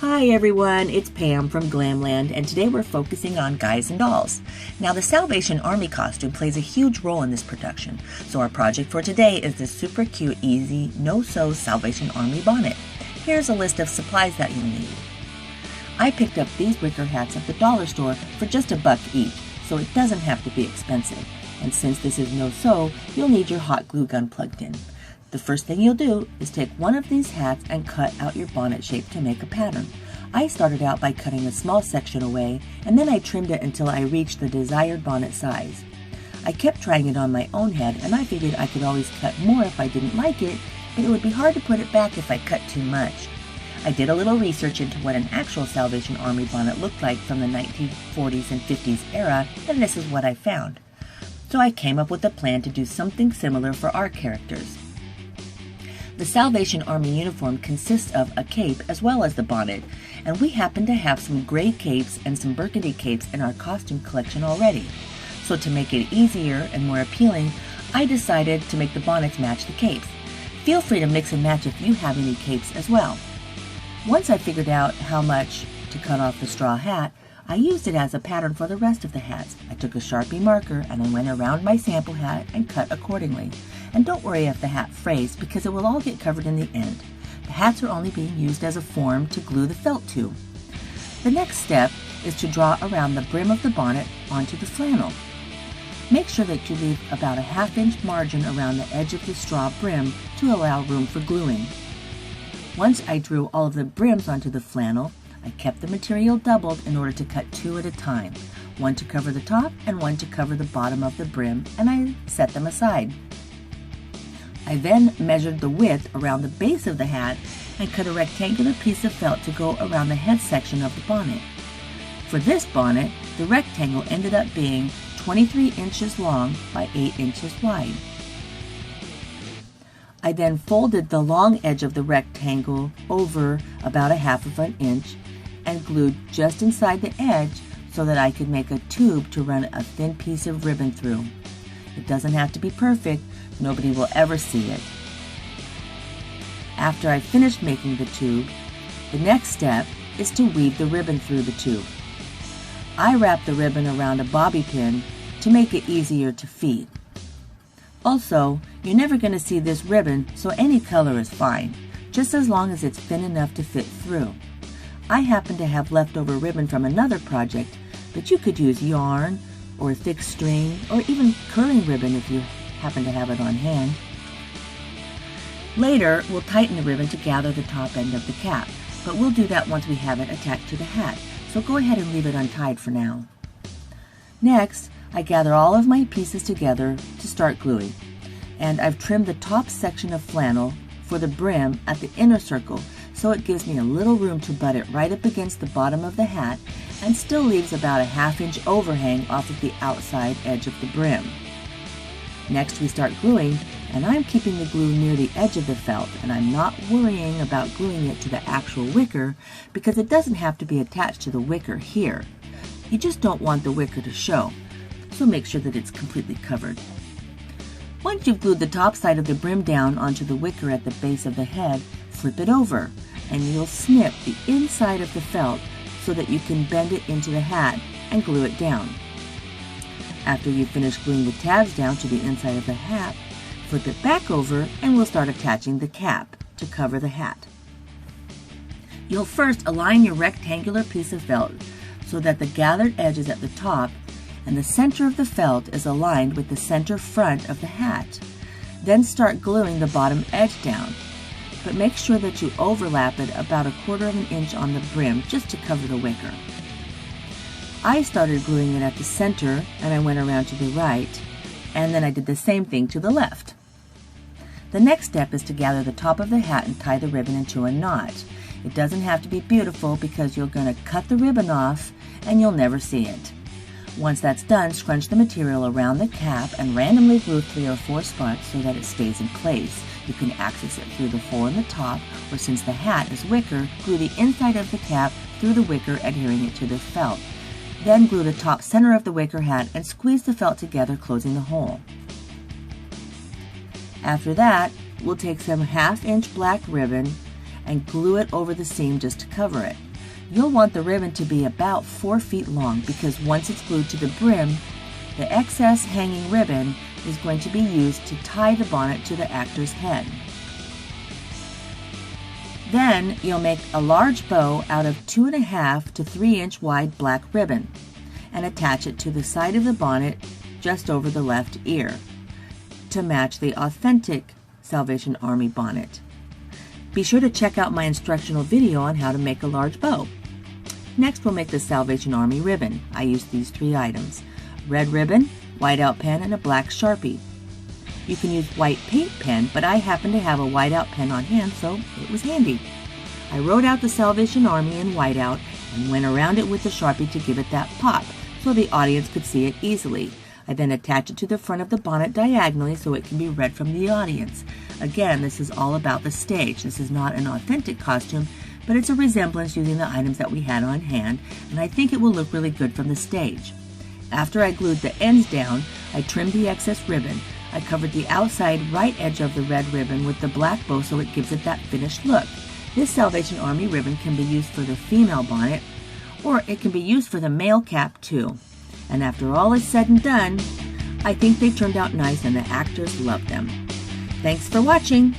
Hi everyone, it's Pam from Glamland, and today we're focusing on guys and dolls. Now, the Salvation Army costume plays a huge role in this production, so our project for today is this super cute, easy, no-sew Salvation Army bonnet. Here's a list of supplies that you'll need. I picked up these wicker hats at the dollar store for just $1 each, so it doesn't have to be expensive. And since this is no-sew, you'll need your hot glue gun plugged in. The first thing you'll do is take one of these hats and cut out your bonnet shape to make a pattern. I started out by cutting a small section away, and then I trimmed it until I reached the desired bonnet size. I kept trying it on my own head, and I figured I could always cut more if I didn't like it, but it would be hard to put it back if I cut too much. I did a little research into what an actual Salvation Army bonnet looked like from the 1940s and 50s era, and this is what I found. So I came up with a plan to do something similar for our characters. The Salvation Army uniform consists of a cape as well as the bonnet, and we happen to have some gray capes and some burgundy capes in our costume collection already. So to make it easier and more appealing, I decided to make the bonnets match the capes. Feel free to mix and match if you have any capes as well. Once I figured out how much to cut off the straw hat, I used it as a pattern for the rest of the hats. I took a Sharpie marker and I went around my sample hat and cut accordingly. And don't worry if the hat frays, because it will all get covered in the end. The hats are only being used as a form to glue the felt to. The next step is to draw around the brim of the bonnet onto the flannel. Make sure that you leave about a ½ inch margin around the edge of the straw brim to allow room for gluing. Once I drew all of the brims onto the flannel, I kept the material doubled in order to cut 2 at a time, one to cover the top and one to cover the bottom of the brim, and I set them aside. I then measured the width around the base of the hat and cut a rectangular piece of felt to go around the head section of the bonnet. For this bonnet, the rectangle ended up being 23 inches long by 8 inches wide. I then folded the long edge of the rectangle over about ½ inch and glued just inside the edge so that I could make a tube to run a thin piece of ribbon through. It doesn't have to be perfect, nobody will ever see it. After I finished making the tube, the next step is to weave the ribbon through the tube. I wrapped the ribbon around a bobby pin to make it easier to feed. Also, you're never going to see this ribbon, so any color is fine, just as long as it's thin enough to fit through. I happen to have leftover ribbon from another project, but you could use yarn, or thick string, or even curling ribbon if you happen to have it on hand. Later, we'll tighten the ribbon to gather the top end of the cap, but we'll do that once we have it attached to the hat, so go ahead and leave it untied for now. Next, I gather all of my pieces together to start gluing, and I've trimmed the top section of flannel for the brim at the inner circle, so it gives me a little room to butt it right up against the bottom of the hat and still leaves about a ½ inch overhang off of the outside edge of the brim. Next we start gluing, and I'm keeping the glue near the edge of the felt, and I'm not worrying about gluing it to the actual wicker because it doesn't have to be attached to the wicker here. You just don't want the wicker to show, so make sure that it's completely covered. Once you've glued the top side of the brim down onto the wicker at the base of the head, flip it over, and you'll snip the inside of the felt so that you can bend it into the hat and glue it down. After you finish gluing the tabs down to the inside of the hat, flip it back over and we'll start attaching the cap to cover the hat. You'll first align your rectangular piece of felt so that the gathered edge is at the top and the center of the felt is aligned with the center front of the hat. Then start gluing the bottom edge down, but make sure that you overlap it about ¼ inch on the brim just to cover the wicker. I started gluing it at the center and I went around to the right, and then I did the same thing to the left. The next step is to gather the top of the hat and tie the ribbon into a knot. It doesn't have to be beautiful because you're going to cut the ribbon off and you'll never see it. Once that's done, scrunch the material around the cap and randomly glue 3 or 4 spots so that it stays in place. You can access it through the hole in the top, or since the hat is wicker, glue the inside of the cap through the wicker, adhering it to the felt. Then glue the top center of the wicker hat and squeeze the felt together, closing the hole. After that, we'll take some ½ inch black ribbon and glue it over the seam just to cover it. You'll want the ribbon to be about 4 feet long because once it's glued to the brim, the excess hanging ribbon is going to be used to tie the bonnet to the actor's head. Then you'll make a large bow out of 2.5 to 3 inch wide black ribbon and attach it to the side of the bonnet just over the left ear to match the authentic Salvation Army bonnet. Be sure to check out my instructional video on how to make a large bow. Next, we'll make the Salvation Army ribbon. I used these 3 items: red ribbon, whiteout pen, and a black Sharpie. You can use white paint pen, but I happen to have a whiteout pen on hand, so it was handy. I wrote out the Salvation Army in whiteout and went around it with the Sharpie to give it that pop, so the audience could see it easily. I then attach it to the front of the bonnet diagonally so it can be read from the audience. Again, this is all about the stage. This is not an authentic costume, but it's a resemblance using the items that we had on hand, and I think it will look really good from the stage. After I glued the ends down, I trimmed the excess ribbon. I covered the outside right edge of the red ribbon with the black bow so it gives it that finished look. This Salvation Army ribbon can be used for the female bonnet, or it can be used for the male cap too. And after all is said and done, I think they turned out nice and the actors loved them. Thanks for watching.